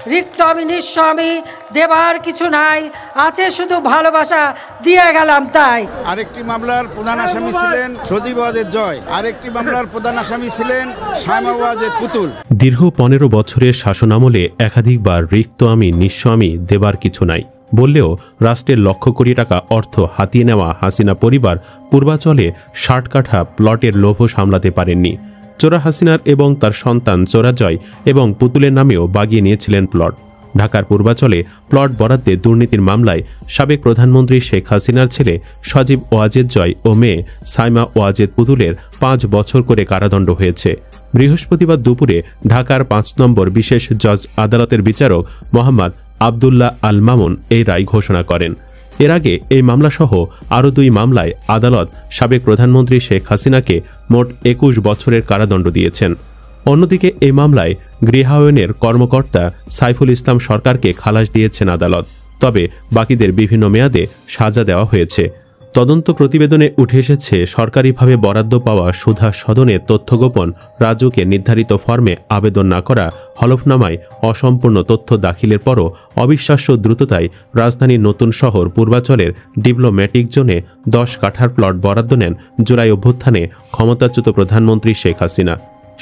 রিক্ত আমি নিঃস্ব আমি, দেবার কিছু নাই, আছে শুধু ভালোবাসা, দিয়ে গেলাম তাই। আরেকটি মামলার প্রধান আসামি ছিলেন সজীব ওয়াজেদ জয়, আরেকটি মামলার প্রধান আসামি ছিলেন সাইমা ওয়াজেদ পুতুল। দীর্ঘ ১৫ বছরের শাসনামলে একাধিকবার রিক্ত আমি নিঃস্ব আমি, দেবার কিছু নাই বললেও রাষ্ট্রের লক্ষ কোটি টাকা অর্থ হাতিয়ে নেওয়া হাসিনা পরিবার পূর্বাচলে ৬০ কাঠা প্লটের লোভ সামলাতে পারেননি। চোরা হাসিনার এবং তার সন্তান চোরা জয় এবং পুতুলের নামেও বাগিয়ে নিয়েছিলেন প্লট। ঢাকার পূর্বাচলে প্লট বরাদ্দে দুর্নীতির মামলায় সাবেক প্রধানমন্ত্রী শেখ হাসিনার ছেলে সজীব ওয়াজেদ জয় ও মেয়ে সাইমা ওয়াজেদ পুতুলের ৫ বছর করে কারাদণ্ড হয়েছে। বৃহস্পতিবার দুপুরে ঢাকার ৫ নম্বর বিশেষ জজ আদালতের বিচারক মোহাম্মদ আবদুল্লাহ আল মামুন এই রায় ঘোষণা করেন। এর আগে এই মামলাসহ আরও ২ মামলায় আদালত সাবেক প্রধানমন্ত্রী শেখ হাসিনাকে মোট ২১ বছরের কারাদণ্ড দিয়েছেন। অন্যদিকে এই মামলায় গৃহায়নের কর্মকর্তা সাইফুল ইসলাম সরকারকে খালাস দিয়েছেন আদালত। তবে বাকিদের বিভিন্ন মেয়াদে সাজা দেওয়া হয়েছে। তদন্ত প্রতিবেদনে উঠে এসেছে সরকারিভাবে বরাদ্দ পাওয়া সুধা সদনের তথ্য গোপন, রাজুকে নির্ধারিত ফর্মে আবেদন না করা, হলফনামায় অসম্পূর্ণ তথ্য দাখিলের পরও অবিশ্বাস্য দ্রুততায় রাজধানীর নতুন শহর পূর্বাচলের ডিপ্লোম্যাটিক জোনে ১০ কাঠার প্লট বরাদ্দ নেন জুলাই অভ্যুত্থানে ক্ষমতাচ্যুত প্রধানমন্ত্রী শেখ হাসিনা।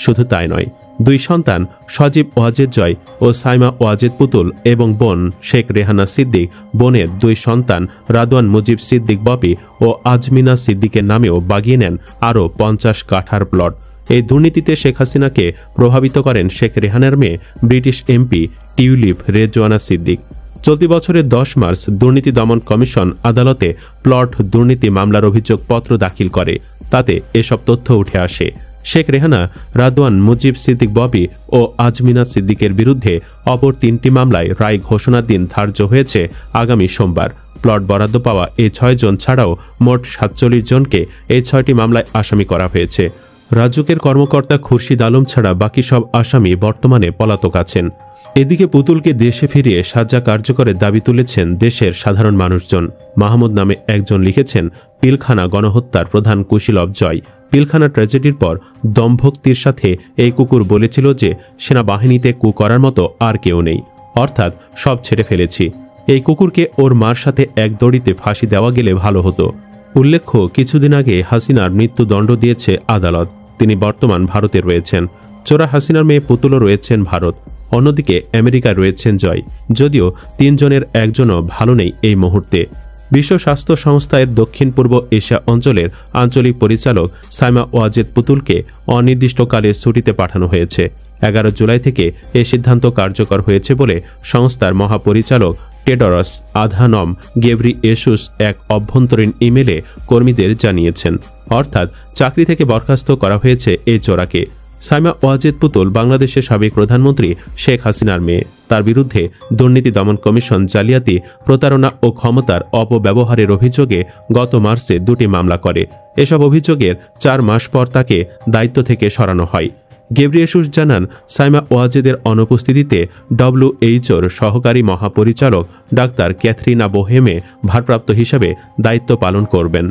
শুধু তাই নয়, ২ সন্তান সজীব ওয়াজেদ জয় ও সাইমা ওয়াজেদ পুতুল এবং বোন শেখ রেহানা সিদ্দিক, বোনের ২ সন্তান রাদওয়ান মুজিব সিদ্দিক ববি ও আজমিনা সিদ্দিকের নামেও বাগিয়ে নেন আরও ৫০ কাঠার প্লট। এই দুর্নীতিতে শেখ হাসিনাকে প্রভাবিত করেন শেখ রেহানার মেয়ে British MP tulip Rezwana Siddique. চলতি বছরের ১০ মার্চ দুর্নীতি দমন কমিশন আদালতে প্লট দুর্নীতি মামলার অভিযোগপত্র দাখিল করে। তাতে এসব তথ্য উঠে আসে। শেখ রেহানা, রাদওয়ান মুজিব সিদ্দিক ববি ও আজমিনা সিদ্দিকের বিরুদ্ধে অপর ৩টি মামলায় রায় ঘোষণার দিন ধার্য হয়েছে আগামী সোমবার। প্লট বরাদ্দ পাওয়া এই ৬ জন ছাড়াও মোট ৪৭ জনকে এই ৬টি মামলায় আসামি করা হয়েছে। রাজুকের কর্মকর্তা খুরশিদ আলম ছাড়া বাকি সব আসামি বর্তমানে পলাতক আছেন। এদিকে পুতুলকে দেশে ফিরিয়ে সাজা কার্যকরের দাবি তুলেছেন দেশের সাধারণ মানুষজন। মাহমুদ নামে একজন লিখেছেন, পিলখানা গণহত্যার প্রধান কুশীলব জয়। পিলখানা ট্র্যাজেডির পর দম্ভক্তির সাথে এই কুকুর বলেছিল যে সেনাবাহিনীতে কু করার মতো আর কেউ নেই, অর্থাৎ সব ছেড়ে ফেলেছি। এই কুকুরকে ওর মার সাথে এক দড়িতে ফাঁসি দেওয়া গেলে ভালো হতো। উল্লেখ্য, কিছুদিন আগে হাসিনার মৃত্যুদণ্ড দিয়েছে আদালত। তিনি বর্তমান ভারতে রয়েছেন। চোরা হাসিনার মেয়ে পুতুলও রয়েছেন ভারত। অন্যদিকে আমেরিকায় রয়েছেন জয়, যদিও ৩ জনের একজনও ভালো নেই এই মুহূর্তে। বিশ্ব স্বাস্থ্য সংস্থা এর দক্ষিণ পূর্ব এশিয়া অঞ্চলের আঞ্চলিক পরিচালক সাইমা ওয়াজেদ পুতুলকে অনির্দিষ্টকালে ছুটিতে পাঠানো হয়েছে। ১১ জুলাই থেকে এই সিদ্ধান্ত কার্যকর হয়েছে বলে সংস্থার মহাপরিচালক টেডরস আধানম গেব্রিয়েসুস এক অভ্যন্তরীণ ইমেলে কর্মীদের জানিয়েছেন। অর্থাৎ চাকরি থেকে বরখাস্ত করা হয়েছে এই চোরাকে। সাইমা ওয়াজেদ পুতুল বাংলাদেশের সাবেক প্রধানমন্ত্রী শেখ হাসিনার মেয়ে। তার বিরুদ্ধে দুর্নীতি দমন কমিশন জালিয়াতি, প্রতারণা ও ক্ষমতার অপব্যবহারের অভিযোগে গত মার্চে ২টি মামলা করে। এসব অভিযোগের ৪ মাস পর তাকে দায়িত্ব থেকে সরানো হয়। গেব্রিয়েসুস জানান, সাইমা ওয়াজেদের অনুপস্থিতিতে ডব্লিউএইচওর সহকারী মহাপরিচালক ডাক্তার ক্যাথরিনা বোহেমে ভারপ্রাপ্ত হিসাবে দায়িত্ব পালন করবেন।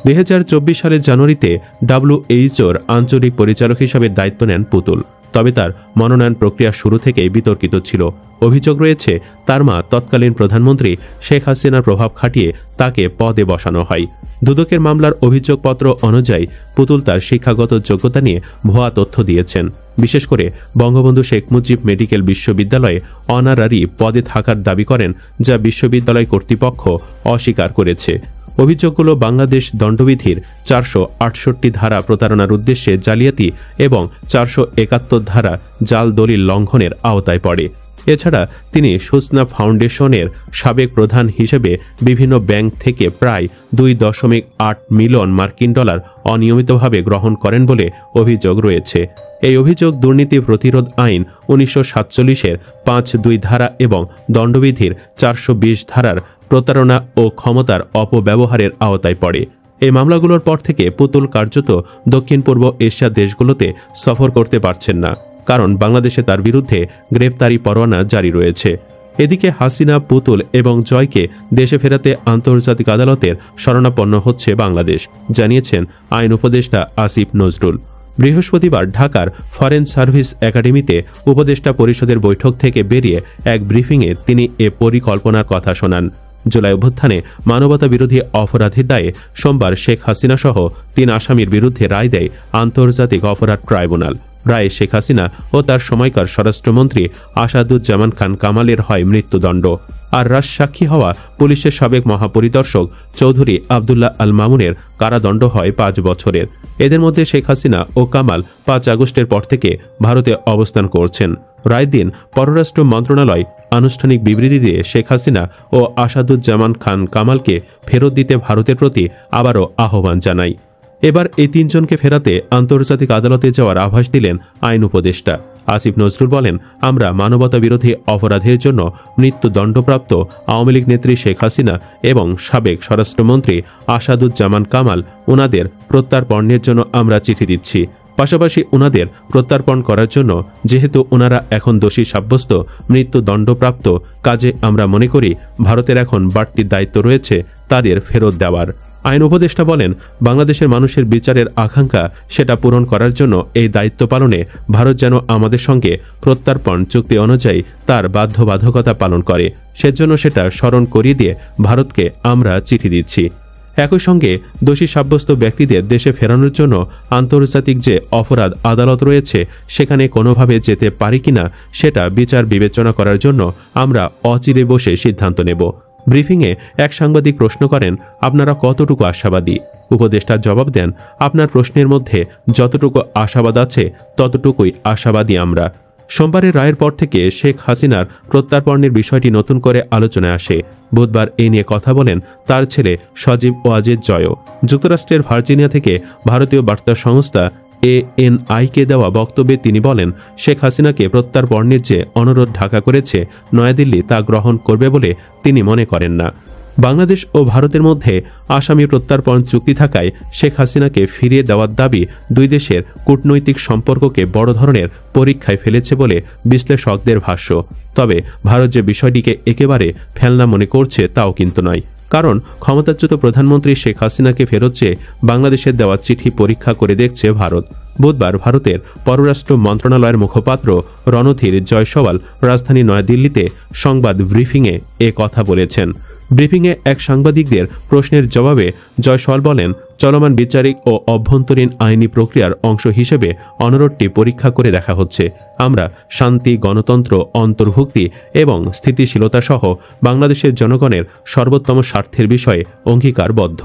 ২০২৪ সালের জানুয়ারিতে ডব্লিউএইচওর আঞ্চলিক পরিচালক হিসাবে দায়িত্ব নেন পুতুল। তবে তার মনোনয়ন প্রক্রিয়া শুরু থেকেই বিতর্কিত ছিল। অভিযোগ রয়েছে, তার মা তৎকালীন প্রধানমন্ত্রী শেখ হাসিনার প্রভাব খাটিয়ে তাকে পদে বসানো হয়। দুদকের মামলার অভিযোগপত্র অনুযায়ী পুতুল তার শিক্ষাগত যোগ্যতা নিয়ে ভুয়া তথ্য দিয়েছেন। বিশেষ করে বঙ্গবন্ধু শেখ মুজিব মেডিকেল বিশ্ববিদ্যালয়ে অনারারি পদে থাকার দাবি করেন, যা বিশ্ববিদ্যালয় কর্তৃপক্ষ অস্বীকার করেছে। অভিযোগগুলো বাংলাদেশ দণ্ডবিধির ৪৬৮ ধারা প্রতারণার উদ্দেশ্যে জালিয়াতি এবং ৪৭১ ধারা জাল দলিল লঙ্ঘনের আওতায় পড়ে। এছাড়া তিনি সূচনা ফাউন্ডেশনের সাবেক প্রধান হিসেবে বিভিন্ন ব্যাংক থেকে প্রায় ২.৮ মিলিয়ন মার্কিন ডলার অনিয়মিতভাবে গ্রহণ করেন বলে অভিযোগ রয়েছে। এই অভিযোগ দুর্নীতি প্রতিরোধ আইন ১৯৪৭-এর ৫(২) ধারা এবং দণ্ডবিধির ৪২০ ধারার প্রতারণা ও ক্ষমতার অপব্যবহারের আওতায় পড়ে। এই মামলাগুলোর পর থেকে পুতুল কার্যত দক্ষিণ পূর্ব এশিয়া দেশগুলোতে সফর করতে পারছেন না, কারণ বাংলাদেশে তার বিরুদ্ধে গ্রেফতারি পরোয়ানা জারি রয়েছে। এদিকে হাসিনা, পুতুল এবং জয়কে দেশে ফেরাতে আন্তর্জাতিক আদালতের শরণাপন্ন হচ্ছে বাংলাদেশ, জানিয়েছেন আইন উপদেষ্টা আসিফ নজরুল। বৃহস্পতিবার ঢাকার ফরেন সার্ভিস একাডেমিতে উপদেষ্টা পরিষদের বৈঠক থেকে বেরিয়ে এক ব্রিফিংয়ে তিনি এ পরিকল্পনার কথা শোনান। জুলাই অভ্যুত্থানে মানবতা বিরোধী অপরাধের দায়ে সোমবার শেখ হাসিনা সহ 3 আসামির বিরুদ্ধে রায় দেয় আন্তর্জাতিক অপরাধ ট্রাইব্যুনাল। রায়ে শেখ হাসিনা ও তার সময়কার স্বরাষ্ট্রমন্ত্রী আসাদুজ্জামান খান কামালের হয় মৃত্যুদণ্ড, আর রাজসাক্ষী হওয়া পুলিশের সাবেক মহাপরিদর্শক চৌধুরী আবদুল্লাহ আল মামুনের কারাদণ্ড হয় 5 বছরের। এদের মধ্যে শেখ হাসিনা ও কামাল 5 আগস্টের পর থেকে ভারতে অবস্থান করছেন। রায়ের দিন পররাষ্ট্র মন্ত্রণালয় আনুষ্ঠানিক বিবৃতি দিয়ে শেখ হাসিনা ও আসাদুজ্জামান খান কামালকে ফেরত দিতে ভারতের প্রতি আবারও আহ্বান জানায়। এবার এই 3 জনকে ফেরাতে আন্তর্জাতিক আদালতে যাওয়ার আভাস দিলেন আইন উপদেষ্টা আসিফ নজরুল। বলেন, আমরা মানবতা বিরোধী অপরাধের জন্য মৃত্যুদণ্ডপ্রাপ্ত আওয়ামী লীগ নেত্রী শেখ হাসিনা এবং সাবেক স্বরাষ্ট্রমন্ত্রী আসাদুজ্জামান কামাল ওনাদের প্রত্যার্পণের জন্য আমরা চিঠি দিচ্ছি। পাশাপাশি ওনাদের প্রত্যার্পণ করার জন্য যেহেতু ওনারা এখন দোষী সাব্যস্ত মৃত্যুদণ্ডপ্রাপ্ত, কাজে আমরা মনে করি ভারতের এখন বাড়তি দায়িত্ব রয়েছে তাদের ফেরত দেওয়ার। আইন উপদেষ্টা বলেন, বাংলাদেশের মানুষের বিচারের আকাঙ্ক্ষা সেটা পূরণ করার জন্য এই দায়িত্ব পালনে ভারত যেন আমাদের সঙ্গে প্রত্যার্পণ চুক্তি অনুযায়ী তার বাধ্যবাধকতা পালন করে, সেজন্য সেটা স্মরণ করিয়ে দিয়ে ভারতকে আমরা চিঠি দিচ্ছি। একই সঙ্গে দোষী সাব্যস্ত ব্যক্তিদের দেশে ফেরানোর জন্য আন্তর্জাতিক যে অপরাধ আদালত রয়েছে সেখানে কোনোভাবে যেতে পারি কিনা সেটা বিচার বিবেচনা করার জন্য আমরা অচিরে বসে সিদ্ধান্ত নেব। ব্রিফিংয়ে এক সাংবাদিক প্রশ্ন করেন, আপনারা কতটুকু আশাবাদী? উপদেষ্টা জবাব দেন, আপনার প্রশ্নের মধ্যে যতটুকু আশাবাদ আছে ততটুকুই আশাবাদী আমরা। সোমবারের রায়ের পর থেকে শেখ হাসিনার প্রত্যার্পণের বিষয়টি নতুন করে আলোচনায় আসে। বুধবার এ নিয়ে কথা বলেন তার ছেলে সজীব ওয়াজেদ জয়। যুক্তরাষ্ট্রের ভার্জিনিয়া থেকে ভারতীয় বার্তা সংস্থা ANI-কে দেওয়া বক্তব্যে তিনি বলেন, শেখ হাসিনাকে প্রত্যার্পণের যে অনুরোধ ঢাকা করেছে নয়াদিল্লি তা গ্রহণ করবে বলে তিনি মনে করেন না। বাংলাদেশ ও ভারতের মধ্যে আসামি প্রত্যার্পণ চুক্তি থাকায় শেখ হাসিনাকে ফিরিয়ে দেওয়ার দাবি 2 দেশের কূটনৈতিক সম্পর্ককে বড় ধরনের পরীক্ষায় ফেলেছে বলে বিশ্লেষকদের ভাষ্য। তবে ভারত যে বিষয়টিকে একেবারে ফেলনা মনে করছে তাও কিন্তু নয়, কারণ ক্ষমতাচ্যুত প্রধানমন্ত্রী শেখ হাসিনাকে ফেরত চেয়ে বাংলাদেশের দেওয়া চিঠি পরীক্ষা করে দেখছে ভারত। বুধবার ভারতের পররাষ্ট্র মন্ত্রণালয়ের মুখপাত্র রণধীর জয়সওয়াল রাজধানী নয়াদিল্লিতে সংবাদ ব্রিফিংয়ে এ কথা বলেছেন। ব্রিফিংয়ে এক সাংবাদিকদের প্রশ্নের জবাবে জয়সওয়াল বলেন, চলমান বিচারিক ও অভ্যন্তরীণ আইনি প্রক্রিয়ার অংশ হিসেবে অনুরোধটি পরীক্ষা করে দেখা হচ্ছে। আমরা শান্তি, গণতন্ত্র, অন্তর্ভুক্তি এবং স্থিতিশীলতা সহ বাংলাদেশের জনগণের সর্বোত্তম স্বার্থের বিষয়ে অঙ্গীকারবদ্ধ।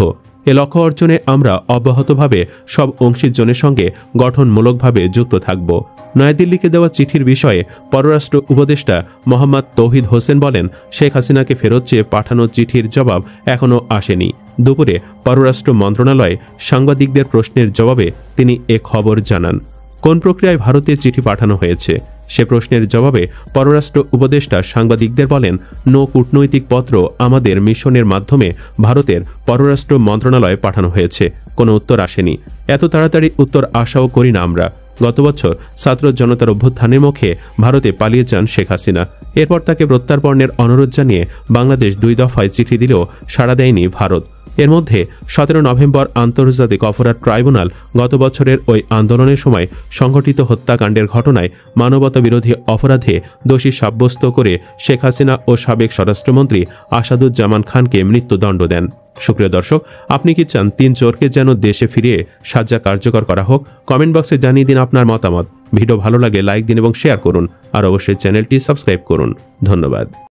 এ লক্ষ্য অর্জনে আমরা অব্যাহতভাবে সব অংশীজনের সঙ্গে গঠনমূলকভাবে যুক্ত থাকব। নয়াদিল্লিকে দেওয়া চিঠির বিষয়ে পররাষ্ট্র উপদেষ্টা মোহাম্মদ তৌহিদ হোসেন বলেন, শেখ হাসিনাকে ফেরত চেয়ে পাঠানো চিঠির জবাব এখনও আসেনি। দুপুরে পররাষ্ট্র মন্ত্রণালয়ে সাংবাদিকদের প্রশ্নের জবাবে তিনি এ খবর জানান। কোন প্রক্রিয়ায় ভারতে চিঠি পাঠানো হয়েছে সে প্রশ্নের জবাবে পররাষ্ট্র উপদেষ্টা সাংবাদিকদের বলেন, কূটনৈতিক পত্র আমাদের মিশনের মাধ্যমে ভারতের পররাষ্ট্র মন্ত্রণালয়ে পাঠানো হয়েছে, কোনো উত্তর আসেনি। এত তাড়াতাড়ি উত্তর আশাও করি না আমরা। গত বছর ছাত্র জনতার অভ্যুত্থানের মুখে ভারতে পালিয়ে যান শেখ হাসিনা। এরপর তাকে প্রত্যার্পণের অনুরোধ জানিয়ে বাংলাদেশ 2 দফায় চিঠি দিলেও সাড়া দেয়নি ভারত। এর মধ্যে 17 নভেম্বর আন্তর্জাতিক অপরাধ ট্রাইব্যুনাল গত বছরের ওই আন্দোলনের সময় সংঘটিত হত্যাকাণ্ডের ঘটনায় মানবতা বিরোধী অপরাধে দোষী সাব্যস্ত করে শেখ হাসিনা ও সাবেক স্বরাষ্ট্রমন্ত্রী আসাদুজ্জামান খানকে মৃত্যুদণ্ড দেন। সুপ্রিয় দর্শক, আপনি কি চান 3 চোরকে যেন দেশে ফিরিয়ে সাজা কার্যকর করা হোক? কমেন্ট বক্সে জানিয়ে দিন আপনার মতামত। ভিডিও ভালো লাগে লাইক দিন এবং শেয়ার করুন, আর অবশ্যই চ্যানেলটি সাবস্ক্রাইব করুন। ধন্যবাদ।